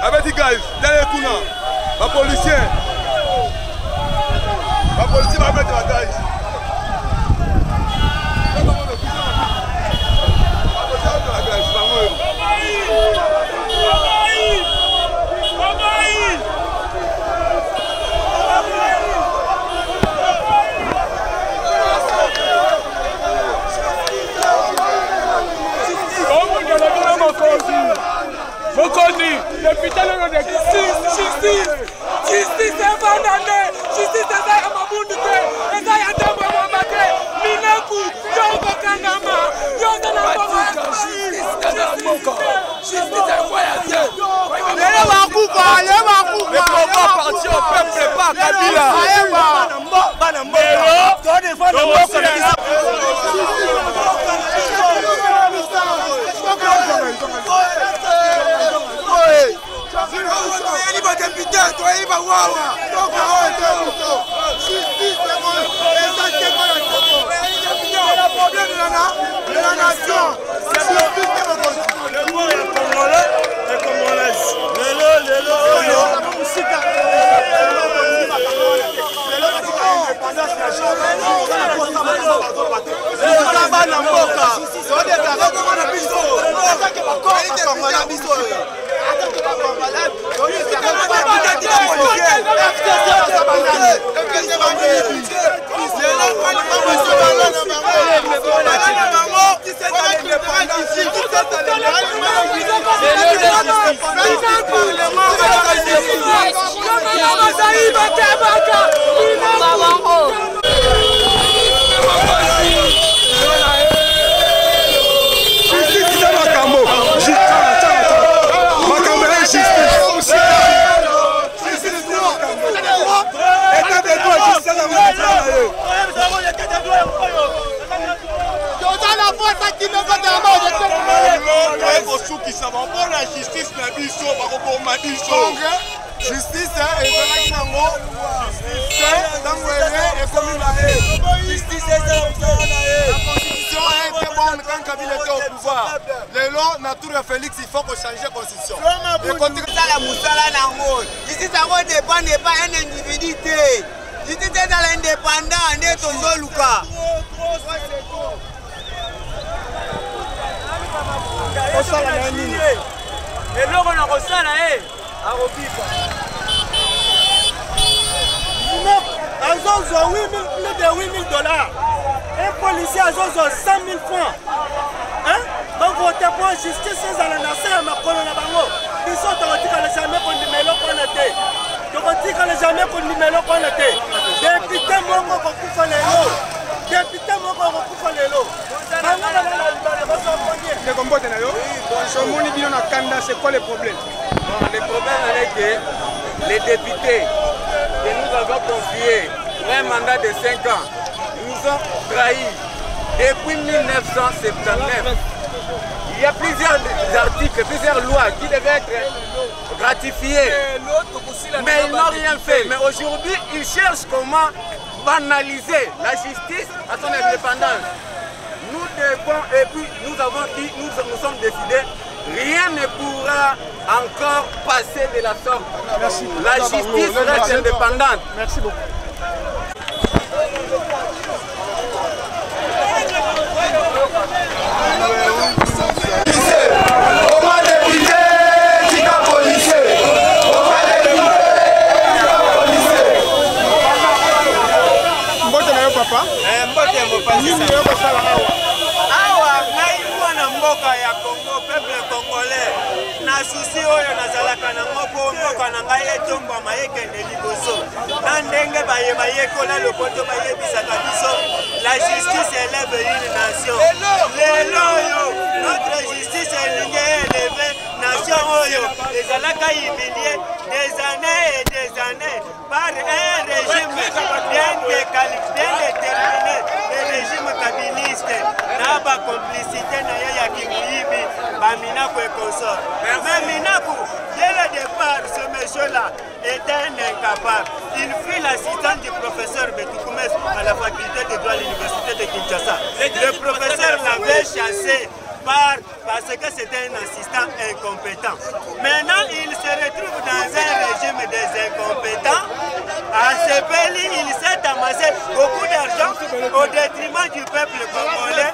Avec les gars, derrière tout là, les policiers vont mettre la taille. Mokondi, député de justice est bandane, justice est à Mabundute, et à Yadamba Mabate, Mineku, Yongo Kanama, Yongo Kanama, justice est voyagé. Le combat appartient au peuple, pas à Kabila. Justice est constitution était bonne quand Kabila était au pouvoir. Le long, Nature Félix, il faut qu'on change la constitution. Ici, ça ne dépend pas d'un individu. Ici, c'est dans l'indépendant, on est au Zoluka. Et là, on a reçu là, à Robipa. Ils ont plus de $8 000. Un policier a 100 000 francs. Hein? Donc, votez pour justice, c'est à la nation, à ma colonne à Bango. Ils sont en train de jamais qu'on dit, mais là, on était. Donc, on dit qu'on jamais qu'on dit, mais là, on était. Député, mon gars, on coupe les lots. Député, mon gars, on coupe les lots. C'est quoi le problème? Le problème est que les députés que nous avons confiés pour un mandat de 5 ans nous ont trahis depuis 1979. Il y a plusieurs articles, plusieurs lois qui devaient être ratifiées, mais ils n'ont rien fait. Mais aujourd'hui, ils cherchent comment banaliser la justice à son indépendance. Nous devons, et puis nous avons dit, nous sommes décidés, rien ne pourra encore passer de la sorte. Merci. La justice reste indépendante. Merci beaucoup. na susi oyo nazalaka nango po mboka na ngai etombama ekende liboso na ndenge bayeba yekola lopoto bayebisaka biso la justice élève une nation lelo oyo notre justice elingi éleve nation oyo ezalaka humilie des années et des années par un régime bien déterminé le régime kabiliste na bacomplicité na ye ya kimuyibi baminako et consorts. Mais Minakou, dès le départ, ce monsieur-là était un incapable. Il fut l'assistant du professeur Betoukoumès à la faculté de droit à l'université de Kinshasa. Le professeur l'avait chassé parce que c'était un assistant incompétent. Maintenant, il se retrouve dans un régime des incompétents. À ce pays, il s'est amassé beaucoup d'argent au détriment du peuple congolais.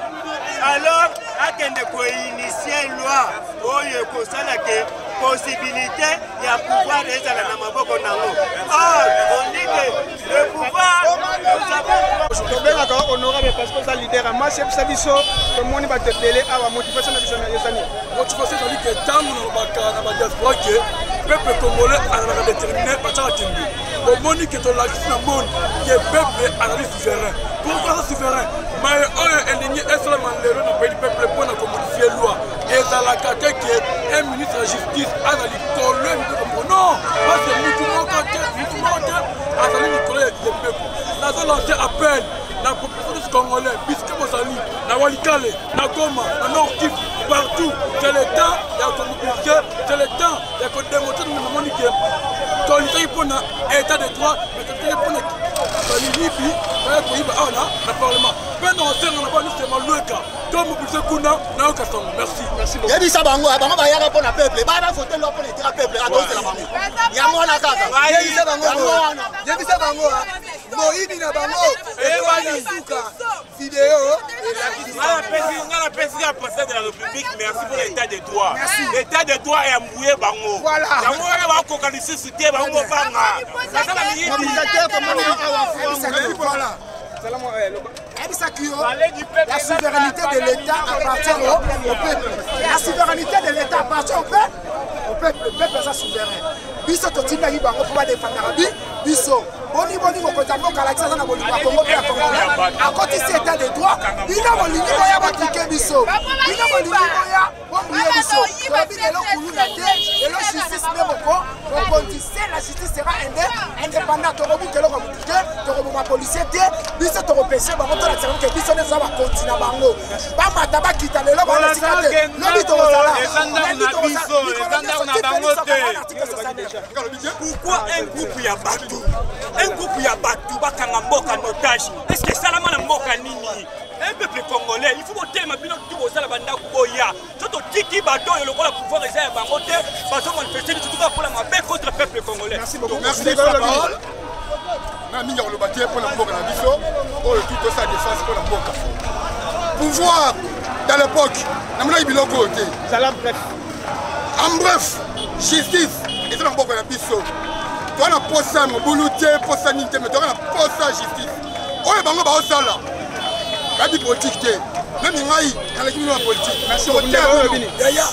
Alors, akende ko initier loi oyo kosala ke possibilité ya pouvoir ezala na maboko nango. Or, on dit que le pouvoir nous avons honorable parce que ça leader à marché ça biso tout le monde va te appeler à la motivation de biso na yesani. Motivation ça dit que tant nous ba diaspora que peuple congolais a déterminé par ça timbi. Au moni que to la na monde que peuple a souverain. Pourquoi ça souverain? Mais oyo elingi seulement le pays du peuple pour na modifier loi. Et ça la carte que un ministre de justice a dit problème de non parce que nous tout le monde a dit collègue du peuple. La zone lancé appel la population congolaise puisque Mozali na Walikale na Goma na Nord Kivu partout c'est le temps de communiquer c'est le temps de démontrer nous moniquer quand il pour un état de droit mais quand il pour un Libi na parlement mais non c'est on n'a pas seulement le cas comme mobiliser kuna na okasongo merci beaucoup yebi sa bango bango ba yaka pour na peuple ba ba voter loi pour le peuple à cause de la bango ya mona kaka yebi sa bango moyibi na bango et suka vidéo la président de la République, merci pour l'état de droit. L'état de droit est embrouillé bango. Voilà. La souveraineté de l'État appartient au peuple. La souveraineté de l'État appartient au peuple. Le peuple est souverain. Biso totina yibango pour défendre biso. Boni mokotambo kalaxa na bolingwa Congo pe Congo. À côté cet état de droit, ina bolingi boya baklike biso. Ina bolingi boya bombriye biso. Tobi lelo kuluna te, lelo justice memoko, on dit la justice sera indépendante. Tobi lelo comme tokoboma policier te biso tokopesa bango to na tsaka ke biso neza ba continue bango ba mata ba kita lelo ba nasika te lobi tokozala pourquoi un groupe ya bato bakanga mboka en otage? Est-ce que salama na mboka nini? Un peuple congolais, il faut voter ma bino tout ça la banda boya. Toto tiki bato et le roi pouvoir eza bango te, bato manifester tout ça pour la mabe contre le peuple congolais. Merci beaucoup. Merci de la parole. Na minga le bâtir pour la mboka na biso, oh tout ça défense pour la mboka. Pouvoir dans l'époque, na mona biloko côté. Ça la bref. En bref, justice, et c'est la mboka na biso. Toi na posa mobuluté, posa ninte, mais toi na posa justice. Oh et bango ba osala. Kadi politique te. Même ngai, na l'équipe de politique. Merci beaucoup. Yaya,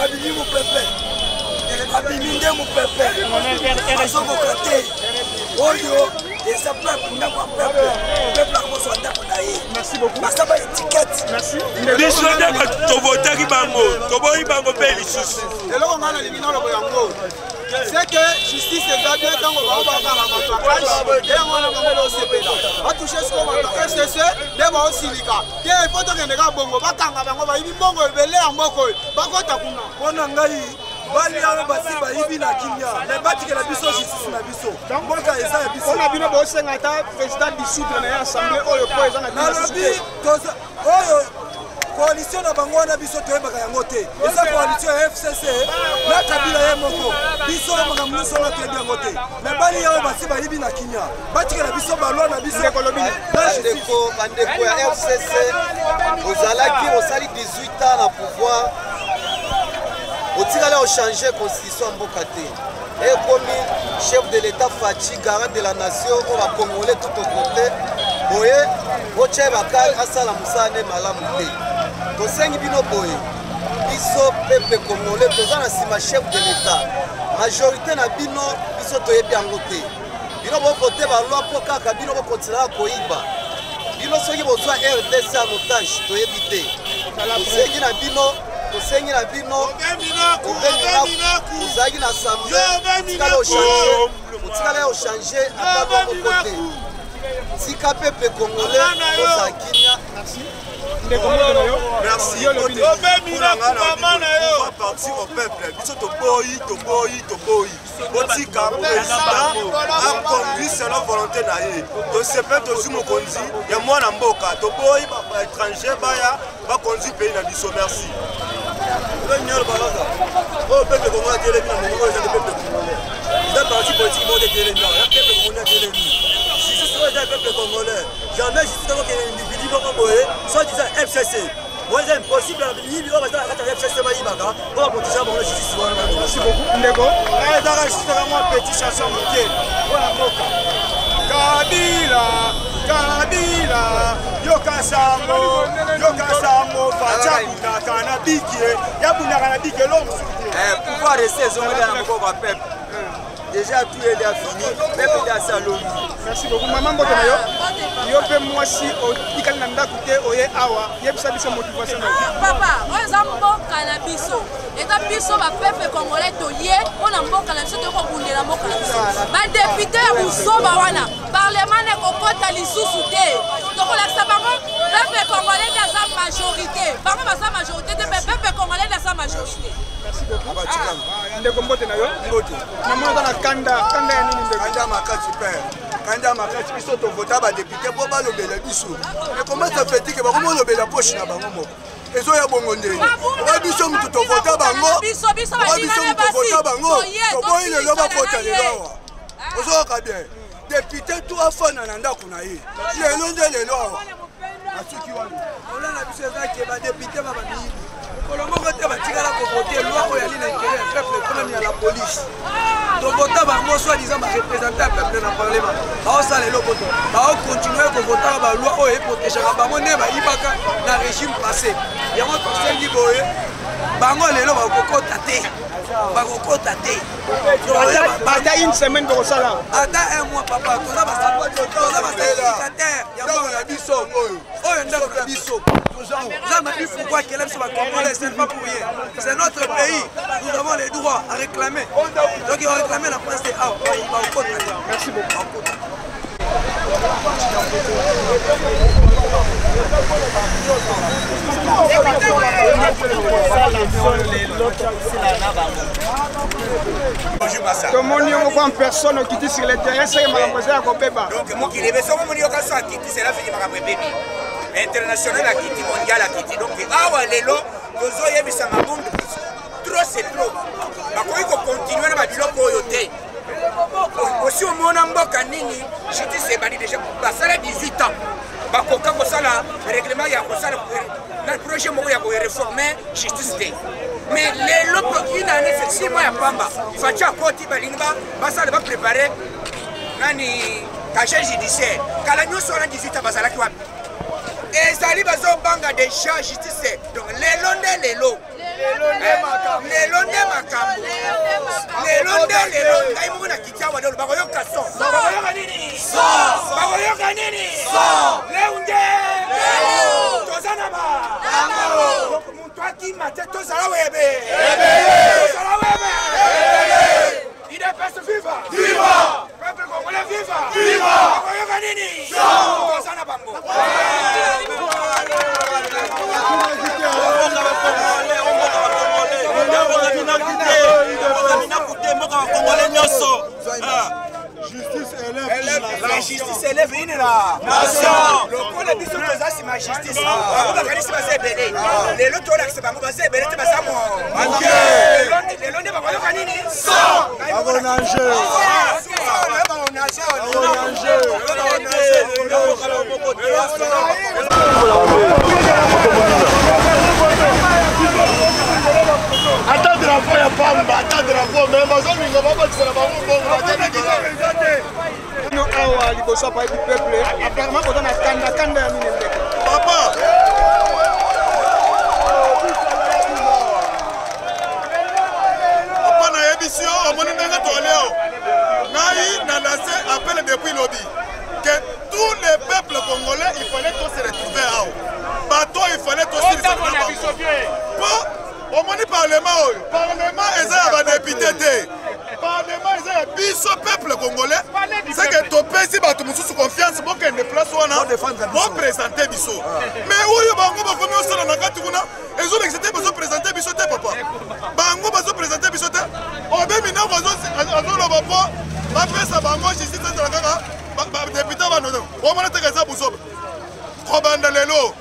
abimi mon peuple. Abimi nde mon peuple. Façon bokate. Oyo, des appels na mon peuple. Peuple a besoin d'appel. Merci beaucoup. Basta ba étiquette. Merci. Biso nde to voter ki bango. To boyi bango pe lisusu. Eloko ngana limina lo yango. C'est que justice est bien dans le bas dans la matraquage et on a vraiment CPDA va toucher ce qu'on va SCC deba osilica il faut que ndeka bongo bakanga bango ba ibi bongo ebele ya mboko bakota kuna ona ngai bali abo basi ba ibi na kinya mais batike na biso justice na biso mboka eza ya biso on a bino bo senga ta président du sud na assemblée oyo po eza na biso oyo coalition na bango na biso toyebaka yango te eza coalition ya FCC na Kabila ye moko biso makambo nyonso na toyebi yango te mais bali yawo basi bayibi na kinya batikela biso balwa na biso bandeko ya FCC ozalaki osali 18 ans na pouvoir otikala ochange constitution ya mboka te ekomi chef de l'état Fachi garant de la nation oyo bacongolais tout au côté boye otie bakali asala mosala nde malamu te tosengi bino boye biso peuple congolais toza na nsima chef de l'état majorité na bino biso toyebi yango te bino bovote balwa mpo kaka bino bokontinaka koyiba bino soki bozwa RDC en otage toyebi te tosengi na bino ozalaki na assemblée otikala ochange ata moko te tika peuple congolais ozalaki merci. On va partir au peuple. Biso toboyi. Botika président a conduit selon volonté na ye. To sepe to zumo konzi ya mwana mboka. Toboyi ba étranger baya ba conduire pays na biso merci. Le nyol balaza. O peuple congolais télé na mongo eza peuple congolais. C'est parti politique monde télé na. Ya peuple congolais télé. Si ce soit un peuple congolais, jamais je suis dans un individu congolais, soit disant FCC. Moi, c'est impossible à venir, on va dire que FCC va y aller. On va protéger la justice. Merci beaucoup. Ndeko. Allez, dans la justice, moi, petit chanson, Kabila, Yoka Sango, Facha, Kanabiki, Yabuna Kanabiki, l'homme. Pouvoir rester, ils ont encore un peuple. Déjà tout est fini, mais peut-être ça l'eau. Merci beaucoup. Maman Botonayo, yo pe moi si au tikali na ndako te oye awa, yebisa biso motivation. Papa, oza mboka na biso. Eta biso ba peuple congolais toye, ona mboka na biso to ko bundela mboka na biso. Ba député ya busoba wana, parlement ne kokota lisusu te. To ko lakisa bango, peuple congolais da sa majorité. Bango ba sa majorité te, mais peuple congolais da sa majorité. Merci beaucoup. Ndeko mbote na yo? Mbote. Namona na kanda ya nini ndeko? Kanda makati père. Kanda makati biso to vota ba député po ba lobela biso. Mais comment ça fait que ba ko lobela poche na bango moko? Ezo ya bongo ndenge. Ba biso mutu to vota bango. Biso ba to vota bango. To boyi le loba vota le lowa. Ozo ka bien. Député to afana na ndako na ye. Lelo ndele lowa. Atuki wana. On a biso za ke ba député ba bamibi. Kolongo te batikala ko voter loi oyo ali na intérêt peuple comme la police. To voter bango soit disant ba représenter peuple na parlement. Ba osala eloko to. Ba continuer ko voter ba loi oyo protéger bango ne ba ibaka na régime passé. Yango to sengi boye. Bango lelo ba kokota te. Ba kokota te. Ata une semaine de sala. Ata un mois papa, toza ba support, toza ba secrétaire. Yango na biso oyo. Oyo ndako na biso. Pourquoi qu'elle soit congolaise, ce n'est pas pour rien. C'est notre pays. Nous avons les droits à réclamer. Donc ils vont réclamer la place des A. Merci beaucoup. tomoni yango kwa personne okiti sur le terrain seke makambo eza ya kobeba donc mokili be soko moni yokaso akiti sela fini makambo ebebi international akiti mondial akiti donc awa lelo tozoyebisa mabundu trop c'est trop bakoki kokontinue na babiloko oyo te osi omona mboka nini justice ebandi déjà basala 18 ans bakoka kosala règlement ya kosala na projet moko ya koreforme justice te mais lelo une année c'est 6 mois ya pamba faci akoti balingi basala baprépare nani casier judiciaire kala nyonso wana 18 ans bazalaki wapi ezali bazobanga déjà justice donc lelo nde lelo makambo lelo ngai moko na kiti awa lelo bakoyoka son bakoyoka nini leunde toza na ba moto akima te tozala webe IDPS viva peuple congolais viva bakoyoka nini toza na bango La justice élève une la nation. Le point de vue c'est ma justice. On va regarder si c'est belé. Les lotos là c'est pas moi c'est belé c'est pas ça moi. Les lotos pas quoi nini? On nage. Attends drapeau ya pamba, attends drapeau mais bazolinga babakisela bango no awa liboso apa du peuple apparemment koza na kanda ya mine ndeko papa papa na yebisi yo omoni ndenge toleo ngai na lancé appel depuis lobby que tous les peuples congolais il fallait tous se retrouver awa bato il fallait tous se retrouver omoni parlement oyo parlement eza ya badepute te parlement eza ya biso peuple congolais c'est que topesi bato mosusu confiance bokende place wana bopresente biso mais oyo bango bakomi osala na kati kuna ezolekisa te bazopresente biso te papa bango bazopresente biso te obemi nako azoloba mpo bapesa bango justice ezala kaka badepute bano omona teka eza buzoba kobanda lelo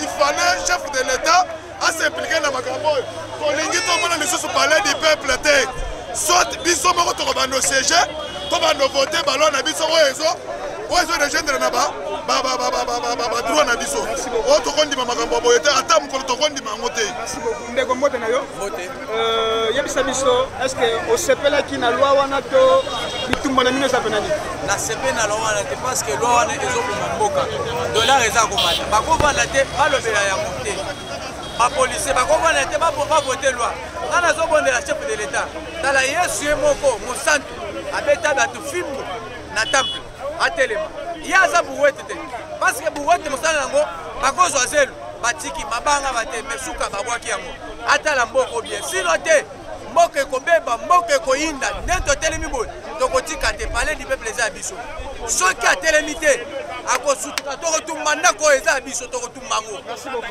il fallait chef de l'état à s'impliquer dans ma campagne. Pour l'inviter, nous sommes parler du peuple. Soit biso moko to ba no siège, to ba no voter ballon na biso oezo de gendre na ba droit na biso. O to kondi makambo boyete ata mukolo to kondi mangote. Merci beaucoup. Ndeko mbote na yo. Mbote. Yebisa biso, est-ce que au sepela ki na loi wana to bitumba na mino sa penani? Na sepe na loi wana te parce que loi wana ezo ko mboka. Dollar eza ko mata. Ba ko vanda te, ba lobela ya monter. Les policiers, ils vont voter loi. Quand ils ont voté la chef de l'État, dans la Yesu Moko, mon centre, avec ta film, na temple, à Téléma. Il y a ça pour parce que pour mon centre, à cause de zèle, batiki, mabanga, bate, mesuka, babwaki yango. Ata la mboko bien. Sinon, mboke kobeba, mboke koyinda, nento telemibo, tokotika te parler du peuple des abisso. Ceux qui a télémité, à cause de tout le monde, eza abisso, tout le monde. Merci beaucoup.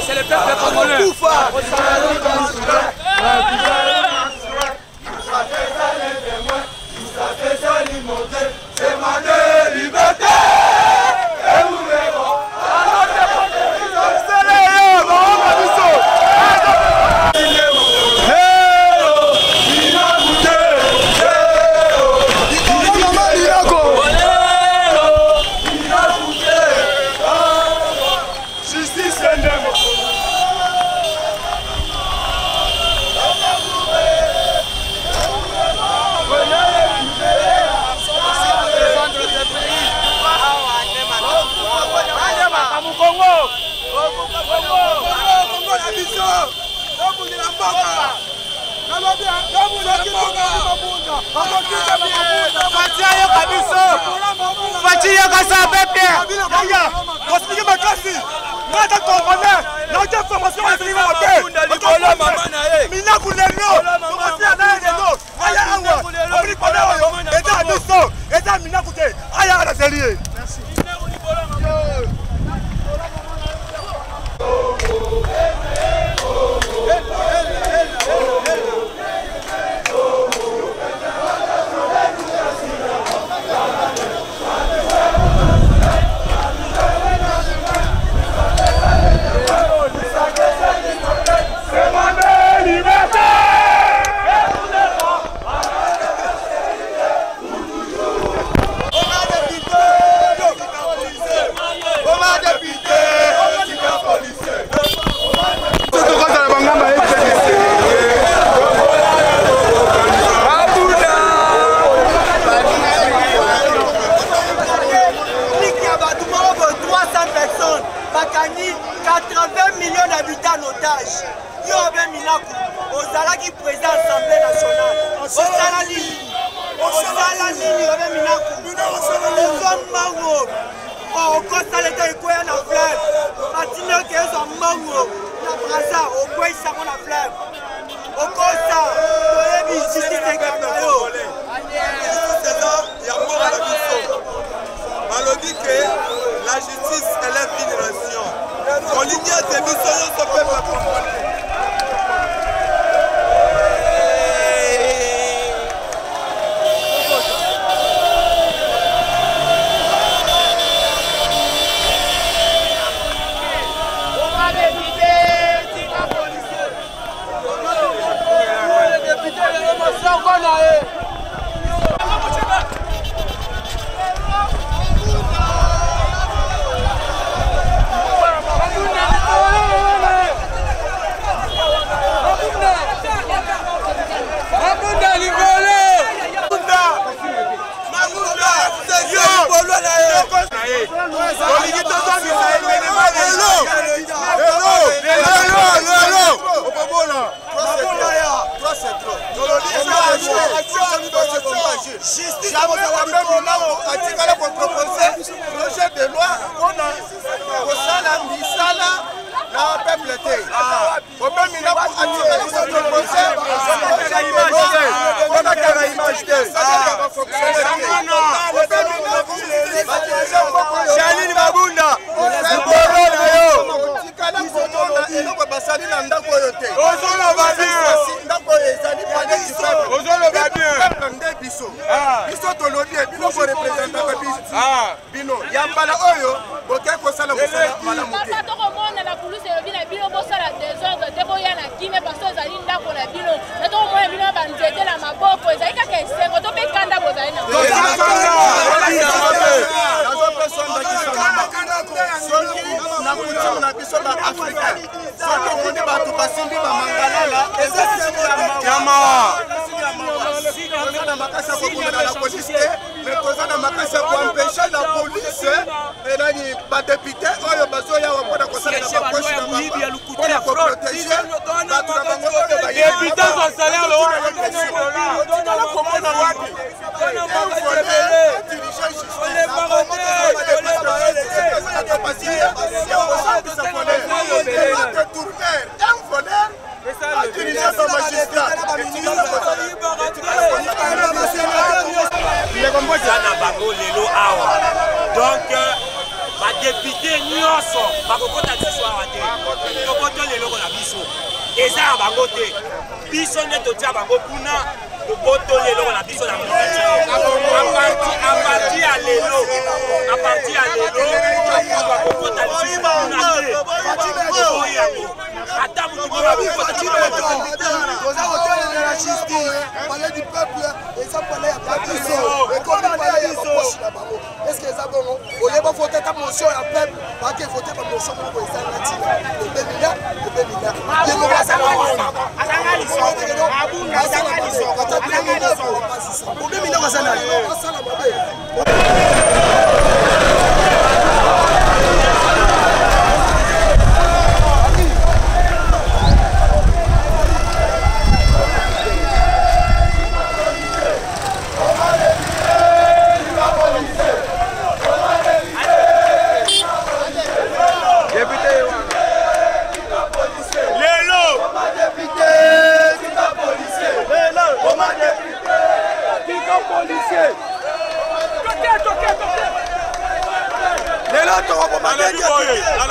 C'est le peuple congolais.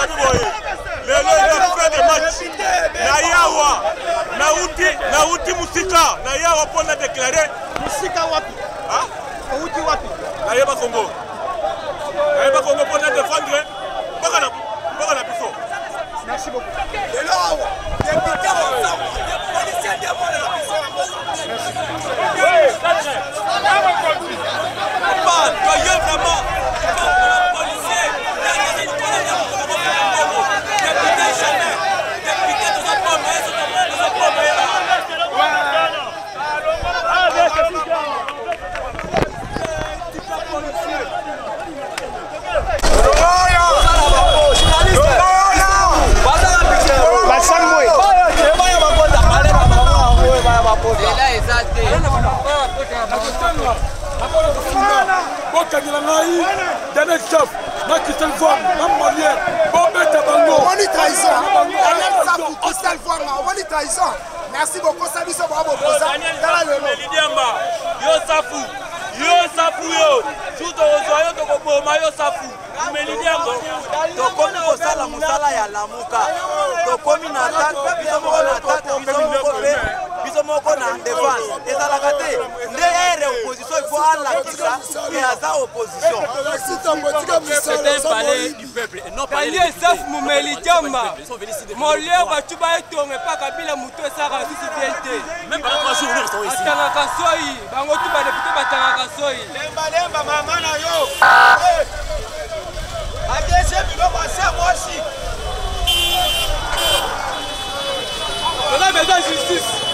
lobi boye lelo eza de match na yawa nauti musika na yawa mpo na déclaré musika wapi outi wapi nayeba Congo mpo na défendre mboka na biso. Merci beaucoup. lelo awa député ensemble policier demande na biso na mboka Soyez vraiment policiers, députés jamais, députés de notre pomme, bokangela ngai daniel chef na Christelle Forme na Molière bobeta bango omoni trahison daniel safu Christelle Forme omoni trahison merci beaucoup ça biso babokoza tala lelo yo safu yo juto ozwa yo tokoboma yo safu umelidiambo tokomi kosala mosala ya lamuka tokomi na attaque biso moko na attaque biso moko na défense ezalaka te nde ere opposition il faut alakisa ke aza opposition panie safu mumeli diamba Molière batu baetonge mpa kabila moto esaka sisi bien te atangaka soi bango tu badepute batangaka soi lemba mama na yo adese biloko ase mwasi on a besoin de justice.